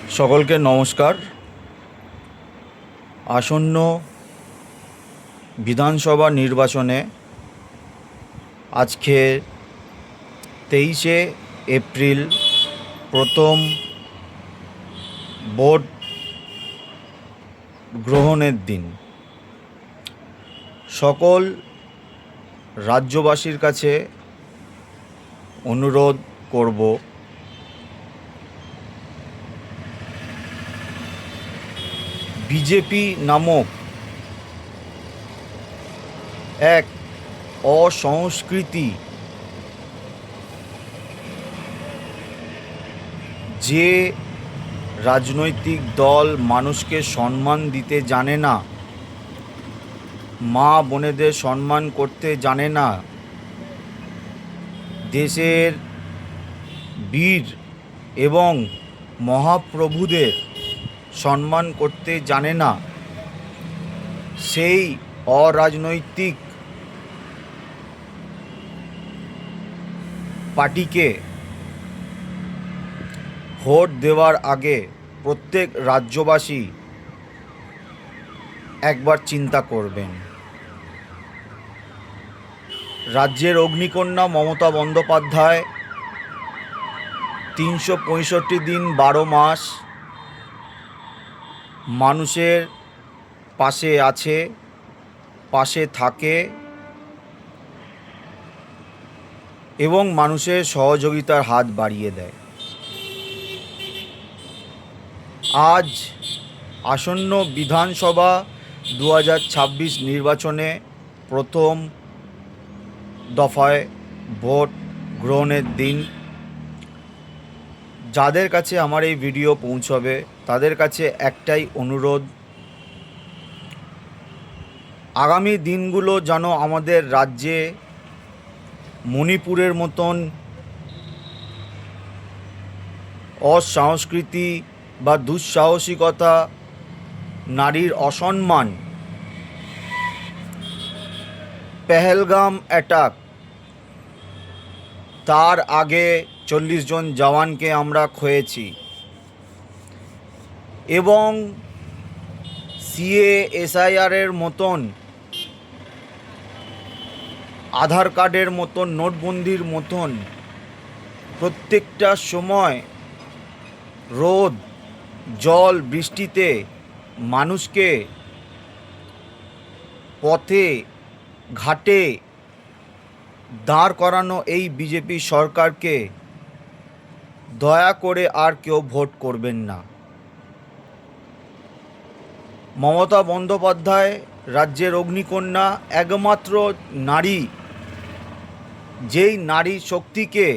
সকলকে নমস্কার। আসন্ন বিধানসভা নির্বাচনে আজকে 23শে এপ্রিল প্রথম ভোট গ্রহণের দিন। সকল রাজ্যবাসীর কাছে অনুরোধ করব, বিজেপি নামক এক অসংস্কৃতি যে রাজনৈতিক দল মানুষকে সম্মান দিতে জানে না, মা বোনেদের সম্মান করতে জানে না, দেশের বীর এবং মহাপ্রভুদের সম্মান করতে জানে না, সেই অরাজনৈতিক পার্টিকে ভোট দেওয়ার আগে প্রত্যেক রাজ্যবাসী একবার চিন্তা করবেন। রাজ্যের অগ্নিকন্যা মমতা বন্দ্যোপাধ্যায় 365 দিন 12 মাস মানুষের পাশে আছে, পাশে থাকে এবং মানুষের সহযোগিতার হাত বাড়িয়ে দেয়। আজ আসন্ন বিধানসভা 2026 নির্বাচনে প্রথম দফায় ভোট গ্রহণের দিন। যাদের কাছে আমার এই ভিডিও পৌঁছবে তাদের কাছে একটাই অনুরোধ, আগামী দিনগুলো যেন আমাদের রাজ্যে মণিপুরের মতন অসংস্কৃতি বা দুঃসাহসিকতা, নারীর অসম্মান, পেহেলগাম অ্যাটাক, তার আগে 40 জন জওয়ানকে আমরা খোয়েছি এবং CA/SIR-এর মতন, আধার কার্ডের মতন, নোটবন্দির মতন প্রত্যেকটা সময় রোদ জল বৃষ্টিতে মানুষকে পথে ঘাটে দাঁড় করানো এই বিজেপি সরকারকে দয়া করে আর কেউ ভোট করবেন না। মমতা বন্দ্যোপাধ্যায় রাজ্যের অগ্নিকন্যা, একমাত্র নারী, যেই নারী শক্তিকে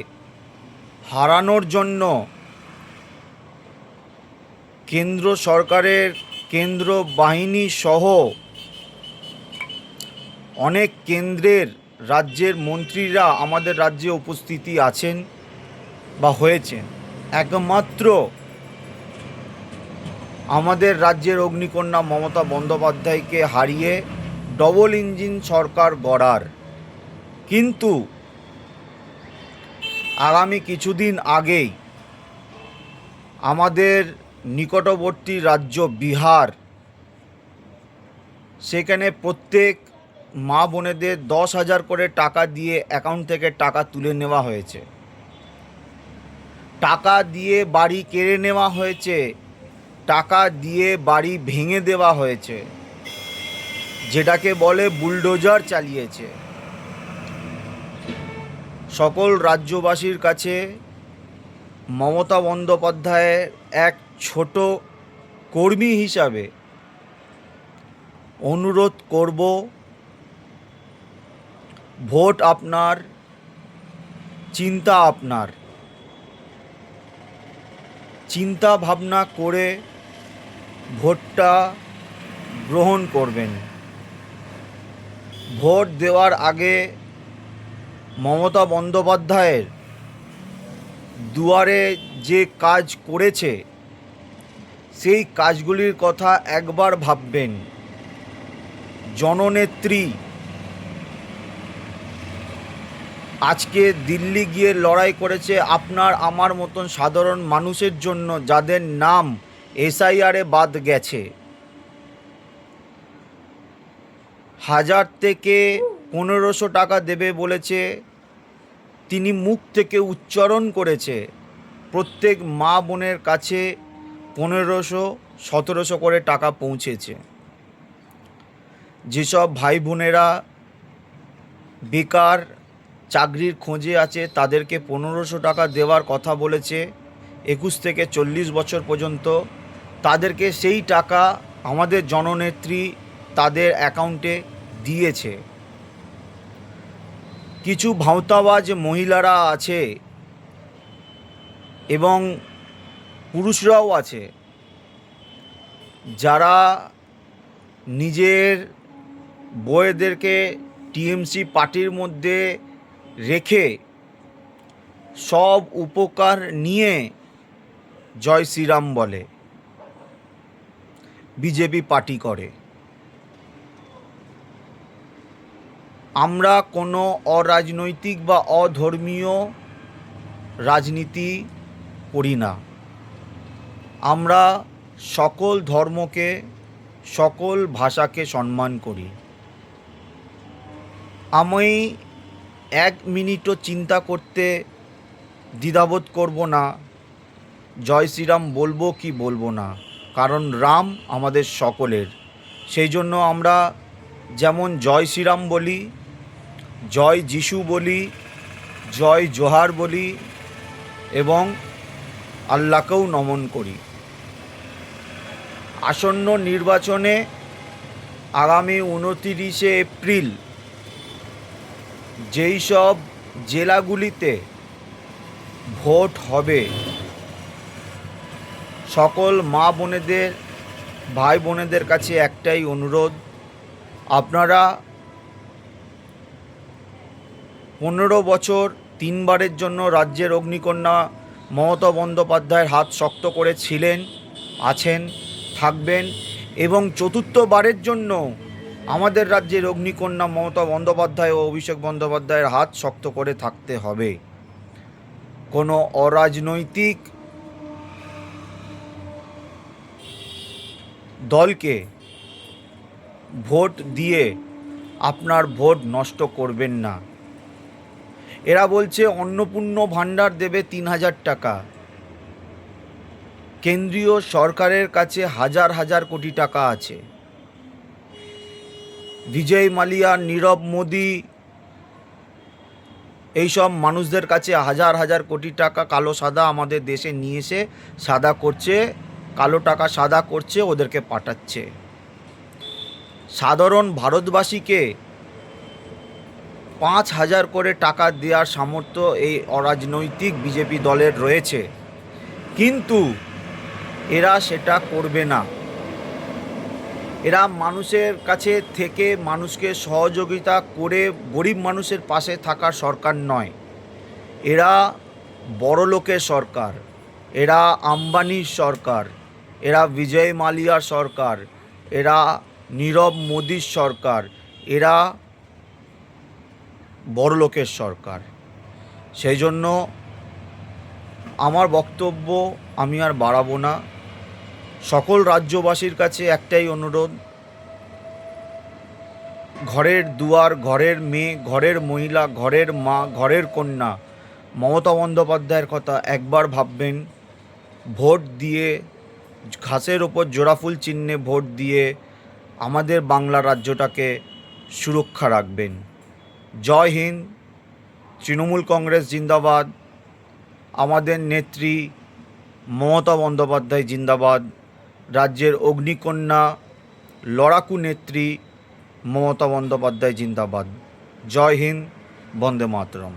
হারানোর জন্য কেন্দ্র সরকারের কেন্দ্র বাহিনী সহ অনেক কেন্দ্রের রাজ্যের মন্ত্রীরা আমাদের রাজ্যে উপস্থিতি আছেন বা হয়েছেন। একমাত্র আমাদের রাজ্যের অগ্নিকন্যা মমতা বন্দ্যোপাধ্যায়কে হারিয়ে ডবল ইঞ্জিন সরকার গড়ার। কিন্তু আগামী কিছুদিন আগেই আমাদের নিকটবর্তী রাজ্য বিহার, সেখানে প্রত্যেক মা বোনেদের 10,000 করে টাকা দিয়ে অ্যাকাউন্ট থেকে টাকা তুলে নেওয়া হয়েছে, টাকা দিয়ে বাড়ি কেড়ে নেওয়া হয়েছে, টাকা দিয়ে বাড়ি ভেঙে দেওয়া হয়েছে, যেটাকে বলে বুলডোজার চালিয়েছে। সকল রাজ্যবাসীর কাছে মমতা বন্দ্যোপাধ্যায়ের এক ছোট কর্মী হিসাবে অনুরোধ করব, ভোট আপনার, চিন্তা আপনার, চিন্তা ভাবনা করে ভোটটা গ্রহণ করবেন। ভোট দেওয়ার আগে মমতা বন্দ্যোপাধ্যায়ের দুয়ারে যে কাজ করেছে সেই কাজগুলির কথা একবার ভাববেন। জননেত্রী আজকে দিল্লি গিয়ে লড়াই করেছে আপনার আমার মতন সাধারণ মানুষের জন্য, যাদের নাম এসআইআরে বাদ গেছে। 1000 থেকে 1500 টাকা দেবে বলেছে, তিনি মুখ থেকে উচ্চারণ করেছে। প্রত্যেক মা বোনের কাছে 1500-1700 করে টাকা পৌঁছেছে। যেসব ভাই বোনেরা বেকার চাকরির খোঁজে আছে তাদেরকে 1500 টাকা দেওয়ার কথা বলেছে 21 থেকে 40 বছর পর্যন্ত। তাদেরকে সেই টাকা আমাদের জননেত্রী তাদের অ্যাকাউন্টে দিয়েছে। কিছু ভাঁওতাবাজ মহিলারা আছে এবং পুরুষরাও আছে যারা নিজের বউদেরকে টিএমসি পার্টির মধ্যে রেখে সব উপকার নিয়ে জয় শ্রীরাম বলে, বিজেপি পার্টি করে। আমরা কোনো অরাজনৈতিক বা অধর্মীয় রাজনীতি করি না। আমরা সকল ধর্মকে, সকল ভাষাকে সম্মান করি। আমি 1 মিনিটও চিন্তা করতে দ্বিধাবোধ করব না জয় শ্রীরাম বলবো কি বলবো না, কারণ রাম আমাদের সকলের। সেই জন্য আমরা যেমন জয় শ্রীরাম বলি, জয় যিশু বলি, জয় জোহার বলি এবং আল্লাহকেও নমন করি। আসন্ন নির্বাচনে আগামী 29শে এপ্রিল যেই সব জেলাগুলিতে ভোট হবে, সকল মা বোনেদের, ভাই বোনেদের কাছে একটাই অনুরোধ, আপনারা 15 বছর 3 বারের জন্য রাজ্যের অগ্নিকন্যা মমতা বন্দ্যোপাধ্যায়ের হাত শক্ত করে ছিলেন, আছেন, থাকবেন এবং 4র্থ বারের জন্য আমাদের রাজ্যের অগ্নিকন্যা মমতা বন্দ্যোপাধ্যায় ও অভিষেক বন্দ্যোপাধ্যায়ের হাত শক্ত করে থাকতে হবে। কোনো অরাজনৈতিক দলকে ভোট দিয়ে আপনার ভোট নষ্ট করবেন না। এরা বলছে অন্নপূর্ণ ভাণ্ডার দেবে 3000 টাকা। কেন্দ্রীয় সরকারের কাছে হাজার হাজার কোটি টাকা আছে। বিজয় মালিয়া, নীরব মোদি, এইসব মানুষদের কাছে হাজার হাজার কোটি টাকা কালো সাদা আমাদের দেশে নিয়ে এসে সাদা করছে, কালো টাকা সাদা করছে, ওদেরকে পাঠাচ্ছে। সাধারণ ভারতবাসীকে 5000 করে টাকা দেওয়ার সামর্থ্য এই অরাজনৈতিক বিজেপি দলের রয়েছে, কিন্তু এরা সেটা করবে না। এরা মানুষের কাছে থেকে মানুষকে সহযোগিতা করে গরিব মানুষের পাশে থাকার সরকার নয়। এরা বড়লোকের সরকার, এরা আম্বানির সরকার, এরা বিজয় মালিয়ার সরকার, এরা নীরব মোদির সরকার, এরা বড়লোকের সরকার। সেই জন্য আমার বক্তব্য আমি আর বাড়াবো না। সকল রাজ্যবাসীর কাছে একটাই অনুরোধ, ঘরের দুয়ার, ঘরের মেয়ে, ঘরের মহিলা, ঘরের মা, ঘরের কন্যা মমতা বন্দ্যোপাধ্যায়ের কথা একবার ভাববেন। ভোট দিয়ে, ঘাসের ওপর জোড়াফুল চিহ্নে ভোট দিয়ে আমাদের বাংলা রাজ্যটাকে সুরক্ষা রাখবেন। জয় হিন্দ। তৃণমূল কংগ্রেস জিন্দাবাদ। আমাদের নেত্রী মমতা বন্দ্যোপাধ্যায় জিন্দাবাদ। রাজ্যের অগ্নিকন্যা লড়াকু নেত্রী মমতা বন্দ্যোপাধ্যায় জিন্দাবাদ। জয় হিন্দ, বন্দে মাতরম।